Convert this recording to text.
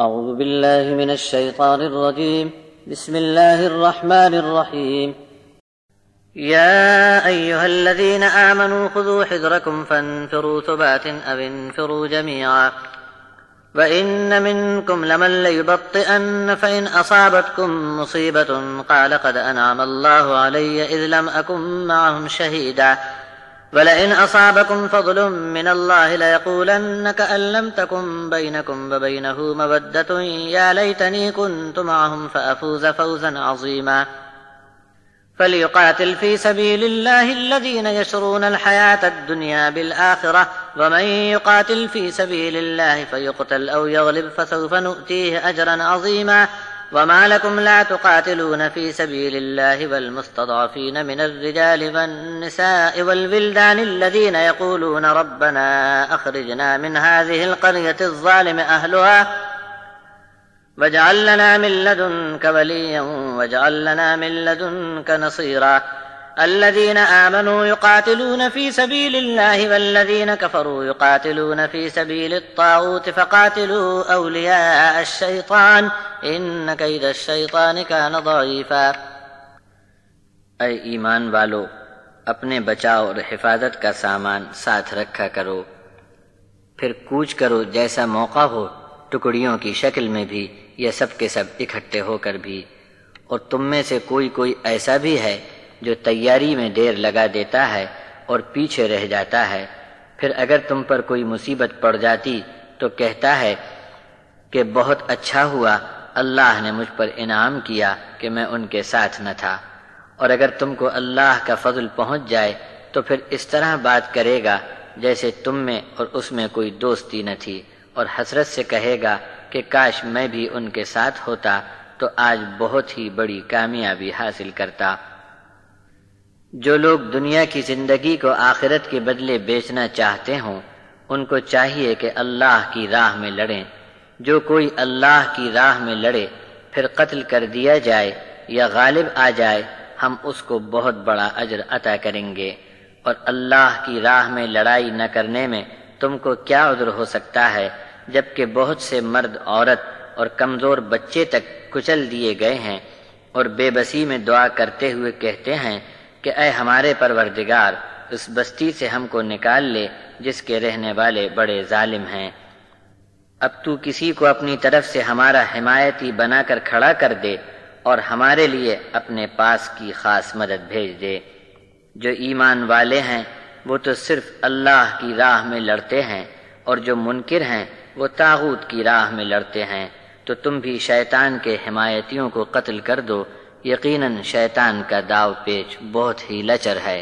اعوذ باللہ من الشیطان الرجیم بسم اللہ الرحمن الرحیم يا أيها الذين آمنوا خذوا حذركم فانفروا ثبات أو انفروا جميعا وإن منكم لمن ليبطئن فإن أصابتكم مصيبة قال قد أنعم الله علي إذ لم أكن معهم شهيدا ولئن أصابكم فضل من الله ليقولن كأن لم تكن بينكم وبينه مودة يا ليتني كنت معهم فأفوز فوزا عظيما فليقاتل في سبيل الله الذين يشرون الحياة الدنيا بالآخرة ومن يقاتل في سبيل الله فيقتل أو يغلب فسوف نؤتيه أجرا عظيما وما لكم لا تقاتلون في سبيل الله والمستضعفين من الرجال والنساء والولدان الذين يقولون ربنا أخرجنا من هذه القرية الظالم أهلها واجعل لنا من لدنك وليا واجعل لنا من لدنك نصيرا الذين آمنوا يقاتلون في سبيل الله والذين كفروا يقاتلون في سبيل الطاغوت فقاتلوا أولياء الشيطان إن كيد الشيطان كان ضعيفا۔ اے ایمان والو، اپنے بچاؤ اور حفاظت کا سامان ساتھ رکھا کرو، پھر کوچ کرو جیسا موقع ہو، ٹکڑیوں کی شکل میں بھی یا سب کے سب اکٹھے ہو کر بھی، اور تم میں سے کوئی ایسا بھی ہے جو تیاری میں دیر لگا دیتا ہے اور پیچھے رہ جاتا ہے، پھر اگر تم پر کوئی مصیبت پڑ جاتی تو کہتا ہے کہ بہت اچھا ہوا اللہ نے مجھ پر انعام کیا کہ میں ان کے ساتھ نہ تھا، اور اگر تم کو اللہ کا فضل پہنچ جائے تو پھر اس طرح بات کرے گا جیسے تم میں اور اس میں کوئی دوستی نہ تھی، اور حسرت سے کہے گا کہ کاش میں بھی ان کے ساتھ ہوتا تو آج بہت ہی بڑی کامیابی حاصل کرتا۔ جو لوگ دنیا کی زندگی کو آخرت کے بدلے بیچنا چاہتے ہوں ان کو چاہیے کہ اللہ کی راہ میں لڑیں۔ جو کوئی اللہ کی راہ میں لڑے پھر قتل کر دیا جائے یا غالب آ جائے ہم اس کو بہت بڑا اجر عطا کریں گے، اور اللہ کی راہ میں لڑائی نہ کرنے میں تم کو کیا عذر ہو سکتا ہے جبکہ بہت سے مرد، عورت اور کمزور بچے تک کچل دیے گئے ہیں، اور بے بسی میں دعا کرتے ہوئے کہتے ہیں کہ اے ہمارے پروردگار اس بستی سے ہم کو نکال لے جس کے رہنے والے بڑے ظالم ہیں۔ اب تو کسی کو اپنی طرف سے ہمارا حمایتی بنا کر کھڑا کر دے اور ہمارے لیے اپنے پاس کی خاص مدد بھیج دے۔ جو ایمان والے ہیں وہ تو صرف اللہ کی راہ میں لڑتے ہیں، اور جو منکر ہیں وہ طاغوت کی راہ میں لڑتے ہیں، تو تم بھی شیطان کے حمایتیوں کو قتل کر دو، یقیناً شیطان کا داؤ پیچ بہت ہی لچر ہے۔